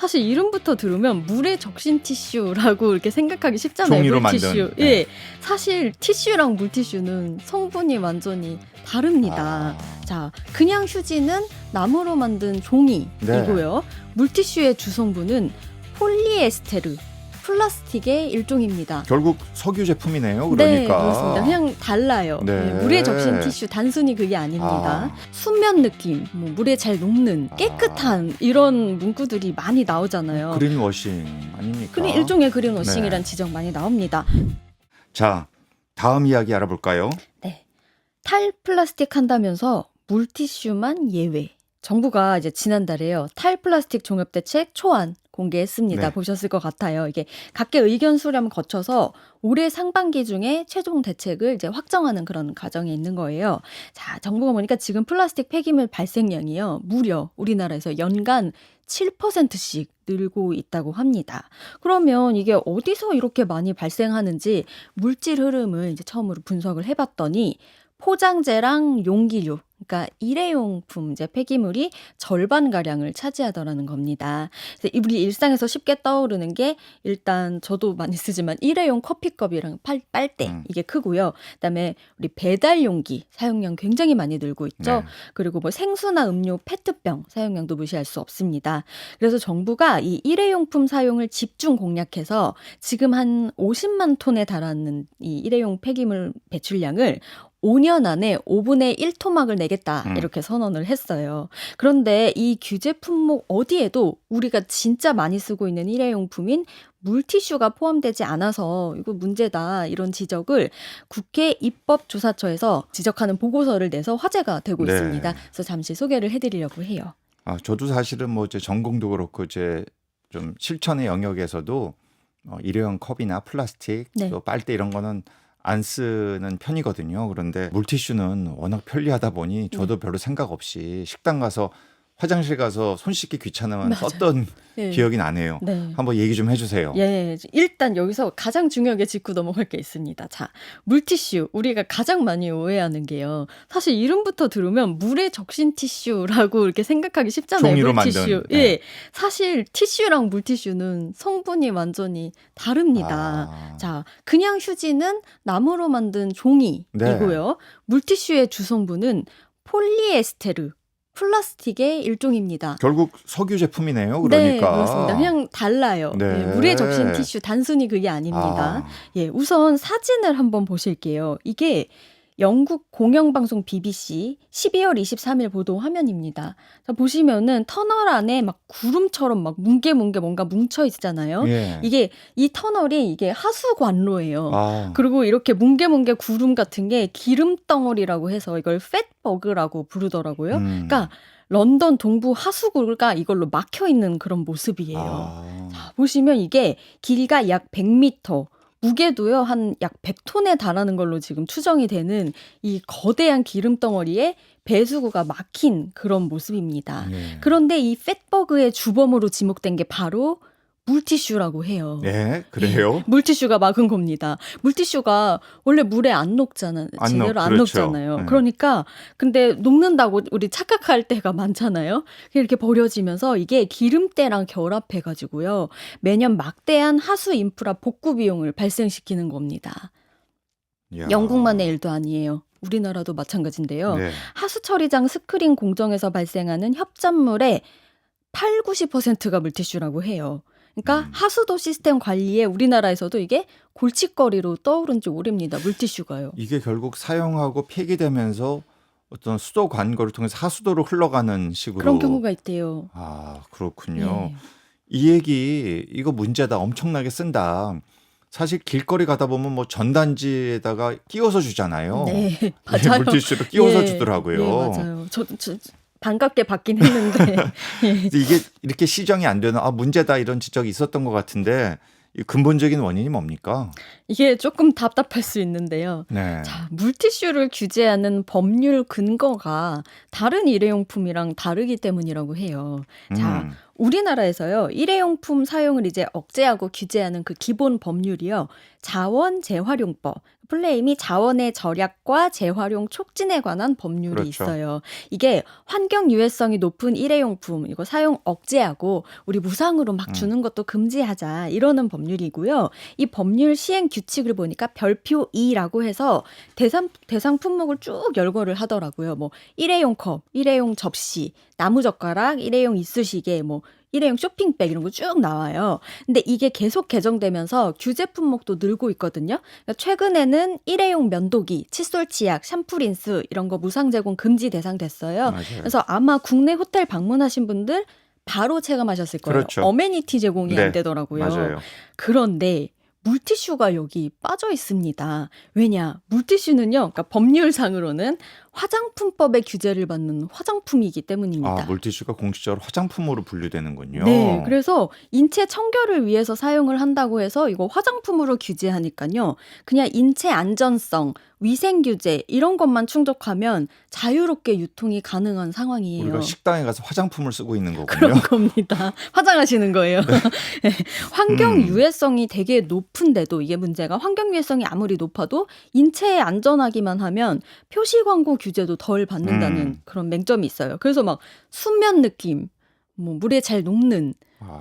사실 이름부터 들으면 물에 적신 티슈라고 이렇게 생각하기 쉽잖아요. 종이로 물티슈. 만든. 예. 네. 사실 티슈랑 물티슈는 성분이 완전히 다릅니다. 아. 자, 그냥 휴지는 나무로 만든 종이이고요. 물티슈의 주성분은 폴리에스테르, 플라스틱의 일종입니다. 결국 석유 제품이네요. 네, 그러니까. 그렇습니다. 그냥 달라요. 네. 네, 물에 적신 티슈 단순히 그게 아닙니다. 순면 느낌, 뭐 물에 잘 녹는 깨끗한 이런 문구들이 많이 나오잖아요. 그린워싱 아닙니까? 일종의 그린워싱이란 네. 지적 많이 나옵니다. 자, 다음 이야기 알아볼까요? 네, 탈플라스틱 한다면서 물티슈만 예외. 정부가 이제 지난달에요. 탈플라스틱 종합대책 초안 공개했습니다. 네. 보셨을 것 같아요. 이게 각계 의견 수렴 거쳐서 올해 상반기 중에 최종 대책을 이제 확정하는 그런 과정에 있는 거예요. 자, 정부가 보니까 지금 플라스틱 폐기물 발생량이요. 무려 우리나라에서 연간 7%씩 늘고 있다고 합니다. 그러면 이게 어디서 이렇게 많이 발생하는지 물질 흐름을 이제 처음으로 분석을 해봤더니 포장재랑 용기류, 그러니까 일회용품 이제 폐기물이 절반가량을 차지하더라는 겁니다. 그래서 우리 일상에서 쉽게 떠오르는 게 일단 저도 많이 쓰지만 일회용 커피컵이랑 빨대 이게 크고요. 그다음에 우리 배달 용기 사용량 굉장히 많이 늘고 있죠. 네. 그리고 뭐 생수나 음료 페트병 사용량도 무시할 수 없습니다. 그래서 정부가 이 일회용품 사용을 집중 공략해서 지금 한 50만 톤에 달하는 이 일회용 폐기물 배출량을 5년 안에 5분의 1 토막을 내겠다 이렇게 선언을 했어요. 그런데 이 규제 품목 어디에도 우리가 진짜 많이 쓰고 있는 일회용품인 물티슈가 포함되지 않아서 이거 문제다 이런 지적을 국회 입법조사처에서 지적하는 보고서를 내서 화제가 되고 네. 있습니다. 그래서 잠시 소개를 해드리려고 해요. 저도 사실은 뭐 이제 전공도 그렇고 이제 좀 실천의 영역에서도 일회용 컵이나 플라스틱 네. 또 빨대 이런 거는 안 쓰는 편이거든요. 그런데 물티슈는 워낙 편리하다 보니 저도 별로 생각 없이 식당 가서 화장실 가서 손 씻기 귀찮으면 맞아요. 썼던 네. 기억이 나네요. 네. 한번 얘기 좀 해주세요. 예, 일단 여기서 가장 중요하게 짚고 넘어갈 게 있습니다. 자, 물티슈 우리가 가장 많이 오해하는 게요. 사실 이름부터 들으면 물에 적신 티슈라고 이렇게 생각하기 쉽잖아요. 종이로 물티슈. 만든. 네. 예, 사실 티슈랑 물티슈는 성분이 완전히 다릅니다. 자, 그냥 휴지는 나무로 만든 종이이고요. 물티슈의 주성분은 폴리에스테르, 플라스틱의 일종입니다. 결국 석유 제품이네요. 그러니까. 네, 그렇습니다. 그냥 달라요. 네. 네, 물에 적신 티슈 단순히 그게 아닙니다. 예, 우선 사진을 한번 보실게요. 이게 영국 공영방송 BBC 12월 23일 보도 화면입니다. 자, 보시면은 터널 안에 막 구름처럼 막 뭉게 뭔가 뭉쳐 있잖아요. 예. 이게 이 터널이 이게 하수관로예요. 아, 그리고 이렇게 뭉게 구름 같은 게 기름 덩어리라고 해서 이걸 팻버그라고 부르더라고요. 그러니까 런던 동부 하수구가 이걸로 막혀 있는 그런 모습이에요. 자, 보시면 이게 길이가 약 100m, 무게도요 한 약 100톤에 달하는 걸로 지금 추정이 되는 이 거대한 기름 덩어리에 배수구가 막힌 그런 모습입니다. 예. 그런데 이 팻버그의 주범으로 지목된 게 바로 물티슈라고 해요. 네, 그래요? 물티슈가 막은 겁니다. 물티슈가 원래 물에 안 녹잖아요. 제대로 안 그렇죠. 녹잖아요. 네. 그러니까 근데 녹는다고 우리 착각할 때가 많잖아요. 이렇게 버려지면서 이게 기름때랑 결합해가지고요. 매년 막대한 하수 인프라 복구 비용을 발생시키는 겁니다. 이야. 영국만의 일도 아니에요. 우리나라도 마찬가지인데요. 네. 하수 처리장 스크린 공정에서 발생하는 협잡물의 80~90%가 물티슈라고 해요. 그러니까 하수도 시스템 관리에 우리나라에서도 이게 골칫거리로 떠오른 지 오래입니다. 물티슈가요. 이게 결국 사용하고 폐기되면서 어떤 수도 관거를 통해서 하수도로 흘러가는 식으로. 그런 경우가 있대요. 그렇군요. 예. 이 얘기 이거 문제다. 엄청나게 쓴다. 사실 길거리 가다 보면 뭐 전단지에다가 끼워서 주잖아요. 네, 예, 맞아요. 물티슈로 끼워서 예, 주더라고요. 예, 맞아요. 저 반갑게 받긴 했는데. 예. 근데 이게 이렇게 시정이 안 되는 문제다 이런 지적이 있었던 것 같은데 이 근본적인 원인이 뭡니까? 이게 조금 답답할 수 있는데요. 네. 자, 물티슈를 규제하는 법률 근거가 다른 일회용품이랑 다르기 때문이라고 해요. 자, 우리나라에서요, 일회용품 사용을 이제 억제하고 규제하는 그 기본 법률이요, 자원 재활용법, 플레임이 자원의 절약과 재활용 촉진에 관한 법률이 그렇죠. 있어요. 이게 환경 유해성이 높은 일회용품 이거 사용 억제하고 우리 무상으로 막 음. 주는 것도 금지하자 이러는 법률이고요. 이 법률 시행 규칙을 보니까 별표 2라고 해서 대상 품목을 쭉 열거를 하더라고요. 뭐 일회용 컵, 일회용 접시, 나무젓가락, 일회용 이쑤시개, 뭐 일회용 쇼핑백 이런 거 쭉 나와요. 근데 이게 계속 개정되면서 규제 품목도 늘고 있거든요. 그러니까 최근에는 일회용 면도기, 칫솔 치약, 샴푸 린스 이런 거 무상 제공 금지 대상 됐어요. 맞아요. 그래서 아마 국내 호텔 방문하신 분들 바로 체감하셨을 거예요. 그렇죠. 어메니티 제공이 안 네, 되더라고요. 맞아요. 그런데 물티슈가 여기 빠져 있습니다. 왜냐? 물티슈는요, 그러니까 법률상으로는 화장품법의 규제를 받는 화장품이기 때문입니다. 물티슈가 공식적으로 화장품으로 분류되는군요. 네, 그래서 인체 청결을 위해서 사용을 한다고 해서 이거 화장품으로 규제하니까요. 그냥 인체 안전성, 위생 규제 이런 것만 충족하면 자유롭게 유통이 가능한 상황이에요. 우리가 식당에 가서 화장품을 쓰고 있는 거군요. 그런 겁니다. 화장하시는 거예요. 네. 환경 유해성이 되게 높은데도 이게 문제가 환경 유해성이 아무리 높아도 인체에 안전하기만 하면 표시 광고 규제도 덜 받는다는 그런 맹점이 있어요. 그래서 막 수면 느낌, 뭐 물에 잘 녹는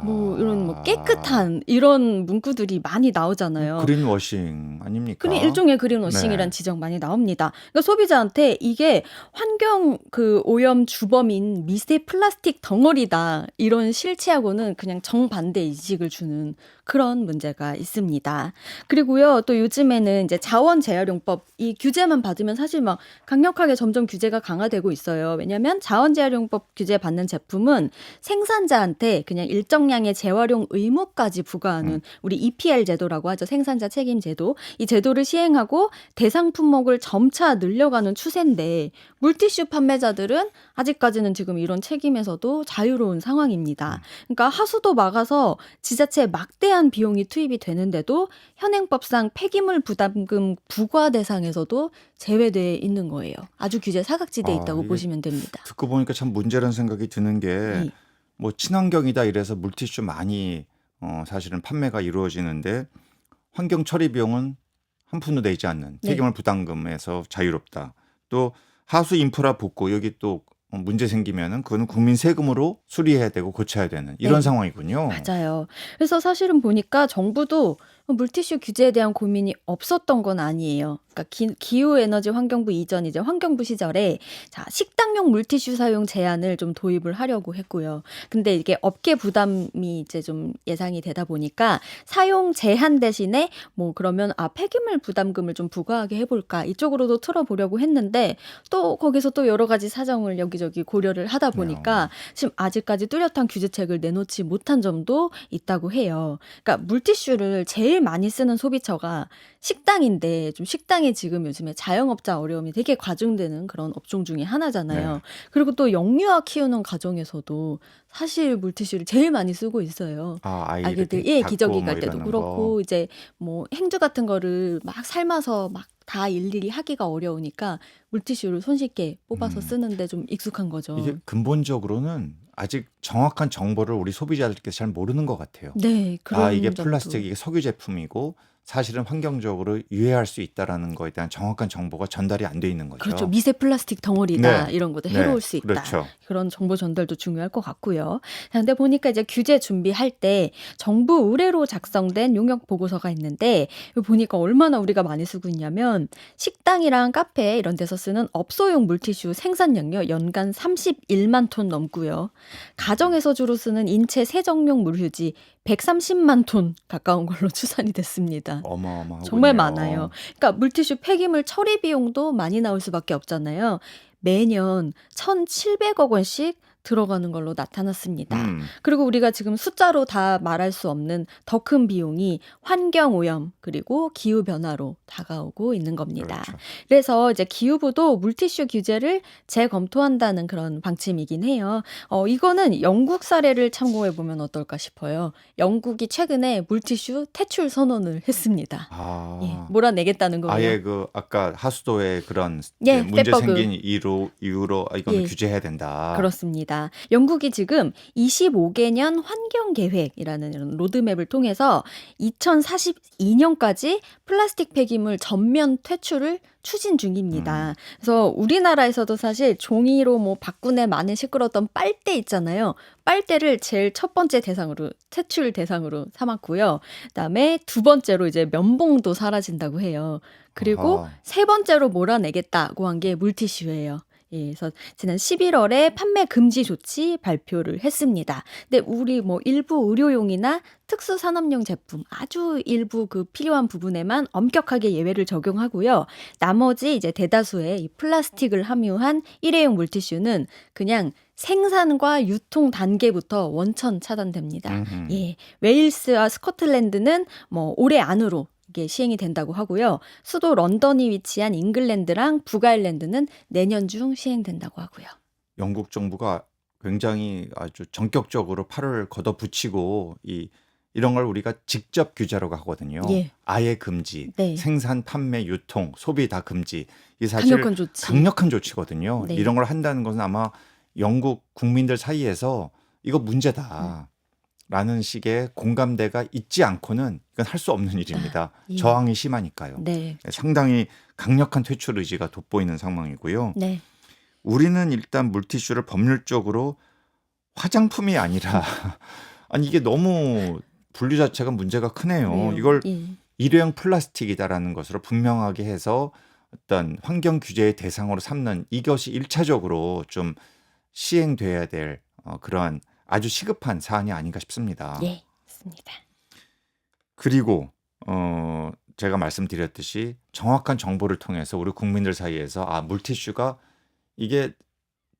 뭐 이런 뭐 깨끗한 이런 문구들이 많이 나오잖아요. 그린워싱 아닙니까? 일종의 그린워싱이란 네. 지적 많이 나옵니다. 그러니까 소비자한테 이게 환경 오염 주범인 미세 플라스틱 덩어리다 이런 실체하고는 그냥 정반대 인식을 주는 그런 문제가 있습니다. 그리고요 또 요즘에는 이제 자원 재활용법 이 규제만 받으면 사실 막 강력하게 점점 규제가 강화되고 있어요. 왜냐하면 자원 재활용법 규제 받는 제품은 생산자한테 그냥 일정량의 재활용 의무까지 부과하는 우리 EPR 제도라고 하죠. 생산자 책임 제도. 이 제도를 시행하고 대상 품목을 점차 늘려가는 추세인데 물티슈 판매자들은 아직까지는 지금 이런 책임에서도 자유로운 상황입니다. 그러니까 하수도 막아서 지자체에 막대한 비용이 투입이 되는데도 현행법상 폐기물 부담금 부과 대상에서도 제외돼 있는 거예요. 아주 규제 사각지대에 있다고 이게 보시면 됩니다. 듣고 보니까 참 문제라는 생각이 드는 게 네. 뭐 친환경이다 이래서 물티슈 많이 사실은 판매가 이루어지는데 환경 처리 비용은 한 푼도 내지 않는 네. 폐기물 부담금에서 자유롭다. 또 하수 인프라 복구 여기 또 문제 생기면은 그거는 국민 세금으로 수리해야 되고 고쳐야 되는 이런 네. 상황이군요. 맞아요. 그래서 사실은 보니까 정부도 물티슈 규제에 대한 고민이 없었던 건 아니에요. 그러니까 기후에너지 환경부 이전 이제 환경부 시절에 자, 식당용 물티슈 사용 제한을 좀 도입을 하려고 했고요. 근데 이게 업계 부담이 이제 좀 예상이 되다 보니까 사용 제한 대신에 뭐 그러면 폐기물 부담금을 좀 부과하게 해볼까 이쪽으로도 틀어보려고 했는데 또 거기서 또 여러 가지 사정을 여기저기 고려를 하다 보니까 지금 아직까지 뚜렷한 규제책을 내놓지 못한 점도 있다고 해요. 그러니까 물티슈를 제일 많이 쓰는 소비처가 식당인데 좀 식당이 지금 요즘에 자영업자 어려움이 되게 과중되는 그런 업종 중에 하나잖아요. 네. 그리고 또 영유아 키우는 가정에서도 사실 물티슈를 제일 많이 쓰고 있어요. 아이들 아기들 닦고 기저귀 뭐 갈 때도 이러는 그렇고 거. 이제 뭐 행주 같은 거를 막 삶아서 막 다 일일이 하기가 어려우니까 물티슈를 손쉽게 뽑아서 쓰는데 좀 익숙한 거죠. 이게 근본적으로는 아직 정확한 정보를 우리 소비자들께서 잘 모르는 것 같아요. 네, 그런 이게 점도. 플라스틱, 이게 석유 제품이고 사실은 환경적으로 유해할 수 있다라는 거에 대한 정확한 정보가 전달이 안 돼 있는 거죠. 그렇죠. 미세 플라스틱 덩어리다 네. 이런 것도 네, 해로울 수 있다. 그렇죠. 그런 정보 전달도 중요할 것 같고요. 자, 근데 보니까 이제 규제 준비할 때 정부 의뢰로 작성된 용역 보고서가 있는데 이거 보니까 얼마나 우리가 많이 쓰고 있냐면 식당이랑 카페 이런 데서 쓰는 업소용 물티슈 생산량요 연간 31만 톤 넘고요. 가정에서 주로 쓰는 인체 세정용 물휴지 130만 톤 가까운 걸로 추산이 됐습니다. 어마어마하군요. 정말 많아요. 그러니까 물티슈 폐기물 처리 비용도 많이 나올 수밖에 없잖아요. 매년 1,700억 원씩 들어가는 걸로 나타났습니다. 그리고 우리가 지금 숫자로 다 말할 수 없는 더 큰 비용이 환경오염 그리고 기후변화로 다가오고 있는 겁니다. 그렇죠. 그래서 이제 기후부도 물티슈 규제를 재검토한다는 그런 방침이긴 해요. 이거는 영국 사례를 참고해 보면 어떨까 싶어요. 영국이 최근에 물티슈 퇴출 선언을 했습니다. 몰아내겠다는 거예요. 아예 아까 하수도에 그런 예, 문제 떼버그. 생긴 이유로 이거는 예. 규제해야 된다. 그렇습니다. 있습니다. 영국이 지금 25개년 환경 계획이라는 이런 로드맵을 통해서 2042년까지 플라스틱 폐기물 전면 퇴출을 추진 중입니다. 그래서 우리나라에서도 사실 종이로 뭐 박군에 많이 시끄러웠던 빨대 있잖아요. 빨대를 제일 첫 번째 대상으로 퇴출 대상으로 삼았고요. 그다음에 두 번째로 이제 면봉도 사라진다고 해요. 그리고 아하. 세 번째로 몰아내겠다고 한 게 물티슈예요. 예, 그래서 지난 11월에 판매 금지 조치 발표를 했습니다. 근데 우리 뭐 일부 의료용이나 특수 산업용 제품 아주 일부 그 필요한 부분에만 엄격하게 예외를 적용하고요. 나머지 이제 대다수의 이 플라스틱을 함유한 일회용 물티슈는 그냥 생산과 유통 단계부터 원천 차단됩니다. 음흠. 예, 웨일스와 스코틀랜드는 뭐 올해 안으로 이게 시행이 된다고 하고요. 수도 런던이 위치한 잉글랜드랑 북아일랜드는 내년 중 시행된다고 하고요. 영국 정부가 굉장히 아주 전격적으로 팔을 걷어붙이고 이런 걸 우리가 직접 규제라고 하거든요. 예. 아예 금지, 네. 생산, 판매, 유통, 소비 다 금지. 이게 사실 강력한 조치. 강력한 조치거든요. 네. 이런 걸 한다는 것은 아마 영국 국민들 사이에서 이거 문제다. 라는 식의 공감대가 있지 않고는 이건 할 수 없는 일입니다. 예. 저항이 심하니까요. 네. 상당히 강력한 퇴출 의지가 돋보이는 상황이고요. 네. 우리는 일단 물티슈를 법률적으로 화장품이 아니라 아니 이게 너무 분류 자체가 문제가 크네요. 왜요? 이걸 예. 일회용 플라스틱이다라는 것으로 분명하게 해서 어떤 환경 규제의 대상으로 삼는 이것이 1차적으로 좀 시행돼야 될 그러한 아주 시급한 사안이 아닌가 싶습니다. 예. 맞습니다. 그리고 제가 말씀드렸듯이 정확한 정보를 통해서 우리 국민들 사이에서 물티슈가 이게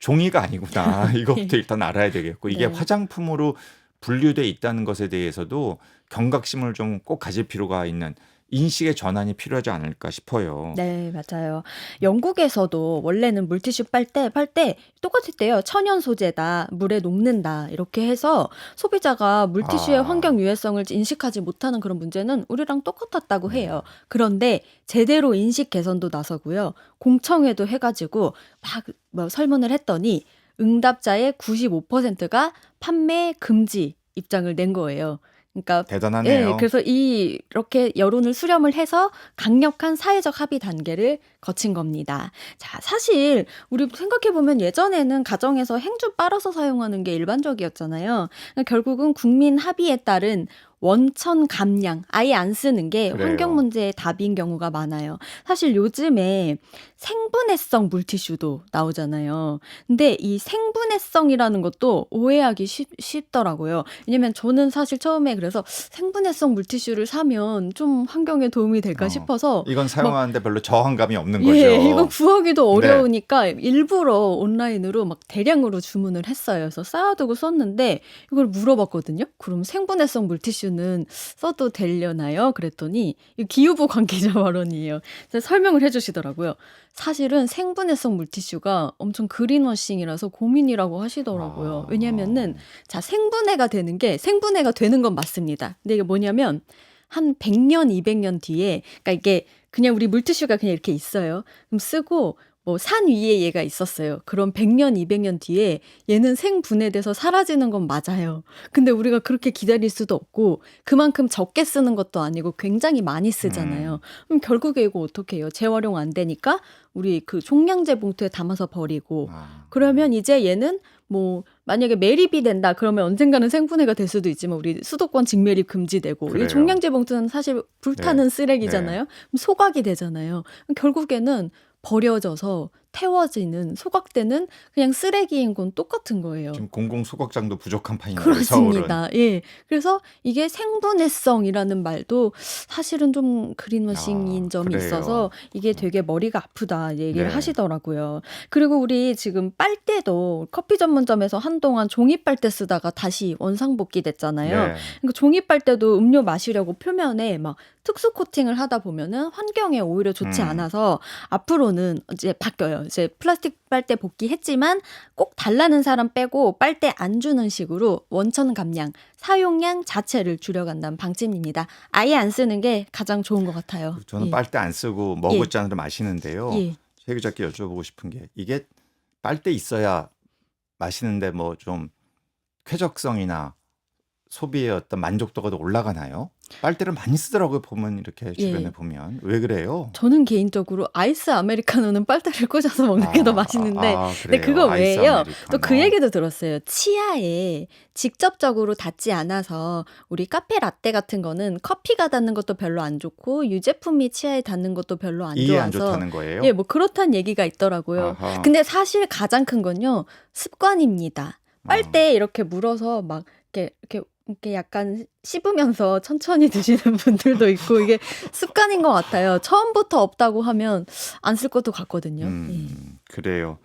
종이가 아니구나. 이것부터 일단 알아야 되겠고 이게 네. 화장품으로 분류돼 있다는 것에 대해서도 경각심을 좀 꼭 가질 필요가 있는 인식의 전환이 필요하지 않을까 싶어요. 네, 맞아요. 영국에서도 원래는 물티슈 팔 때 똑같았대요. 천연 소재다, 물에 녹는다 이렇게 해서 소비자가 물티슈의 아. 환경 유해성을 인식하지 못하는 그런 문제는 우리랑 똑같았다고 해요. 그런데 제대로 인식 개선도 나서고요. 공청회도 해가지고 막 뭐 설문을 했더니 응답자의 95%가 판매 금지 입장을 낸 거예요. 그러니까 대단하네요. 예, 그래서 이렇게 여론을 수렴을 해서 강력한 사회적 합의 단계를 거친 겁니다. 자, 사실 우리 생각해 보면 예전에는 가정에서 행주 빨아서 사용하는 게 일반적이었잖아요. 그러니까 결국은 국민 합의에 따른 원천 감량, 아예 안 쓰는 게 그래요. 환경 문제의 답인 경우가 많아요. 사실 요즘에 생분해성 물티슈도 나오잖아요. 근데 이 생분해성이라는 것도 오해하기 쉽더라고요. 왜냐면 저는 사실 처음에 그래서 생분해성 물티슈를 사면 좀 환경에 도움이 될까 싶어서 이건 사용하는데 별로 저항감이 없는 거죠. 예, 이거 구하기도 네. 어려우니까 일부러 온라인으로 막 대량으로 주문을 했어요. 그래서 쌓아두고 썼는데 이걸 물어봤거든요. 그럼 생분해성 물티슈는 써도 되려나요? 그랬더니 이 기후부 관계자 발언이에요. 그래서 설명을 해주시더라고요. 사실은 생분해성 물티슈가 엄청 그린워싱이라서 고민이라고 하시더라고요. 왜냐면은 자, 생분해가 되는 건 맞습니다. 근데 이게 뭐냐면 한 100년, 200년 뒤에 그러니까 이게 그냥 우리 물티슈가 그냥 이렇게 있어요. 그럼 쓰고 뭐 산 위에 얘가 있었어요. 그럼 100년, 200년 뒤에 얘는 생분해돼서 사라지는 건 맞아요. 근데 우리가 그렇게 기다릴 수도 없고 그만큼 적게 쓰는 것도 아니고 굉장히 많이 쓰잖아요. 그럼 결국에 이거 어떻게 해요? 재활용 안 되니까 우리 그 종량제 봉투에 담아서 버리고 그러면 이제 얘는 뭐 만약에 매립이 된다 그러면 언젠가는 생분해가 될 수도 있지만 우리 수도권 직매립 금지되고 그래요. 이 종량제 봉투는 사실 불타는 네. 쓰레기잖아요. 그럼 소각이 되잖아요. 그럼 결국에는 버려져서 태워지는 소각되는 그냥 쓰레기인 건 똑같은 거예요. 지금 공공 소각장도 부족한 판이네요. 서울은. 그렇습니다. 예. 그래서 이게 생분해성이라는 말도 사실은 좀 그린워싱인 점이 그래요. 있어서 이게 되게 머리가 아프다 얘기를 네. 하시더라고요. 그리고 우리 지금 빨대도 커피 전문점에서 한동안 종이 빨대 쓰다가 다시 원상복귀 됐잖아요. 네. 그러니까 종이 빨대도 음료 마시려고 표면에 막 특수 코팅을 하다 보면은 환경에 오히려 좋지 않아서 앞으로는 이제 바뀌어요. 이제 플라스틱 빨대 복귀했지만 꼭 달라는 사람 빼고 빨대 안 주는 식으로 원천 감량, 사용량 자체를 줄여간다는 방침입니다. 아예 안 쓰는 게 가장 좋은 것 같아요. 저는 예. 빨대 안 쓰고 머그잔으로 마시는데요. 예. 최 기자께 여쭤보고 싶은 게 이게 빨대 있어야 마시는데 뭐 좀 쾌적성이나 소비의 어떤 만족도가 더 올라가나요? 빨대를 많이 쓰더라고요. 보면 이렇게 주변에 예. 보면. 왜 그래요? 저는 개인적으로 아이스 아메리카노는 빨대를 꽂아서 먹는 게 더 맛있는데 근데 그래요. 그거 아이스 외에요. 또 그 아메리카노. 얘기도 들었어요. 치아에 직접적으로 닿지 않아서 우리 카페 라떼 같은 거는 커피가 닿는 것도 별로 안 좋고 유제품이 치아에 닿는 것도 별로 안 이에 안 좋아서 좋다는 거예요? 예, 뭐 그렇다는 얘기가 있더라고요. 아하. 근데 사실 가장 큰 건요. 습관입니다. 빨대에 이렇게 물어서 막 이렇게 약간 씹으면서 천천히 드시는 분들도 있고 이게 습관인 것 같아요. 처음부터 없다고 하면 안 쓸 것도 같거든요. 예. 그래요.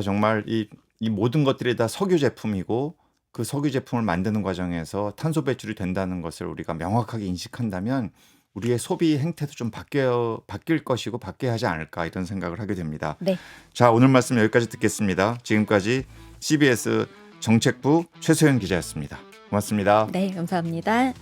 정말 이 모든 것들이 다 석유 제품이고 그 석유 제품을 만드는 과정에서 탄소 배출이 된다는 것을 우리가 명확하게 인식한다면 우리의 소비 행태도 좀 바뀔 것이고 바뀌어야 하지 않을까 이런 생각을 하게 됩니다. 네. 자, 오늘 말씀 여기까지 듣겠습니다. 지금까지 CBS 정책부 최소연 기자였습니다. 고맙습니다. 네, 감사합니다.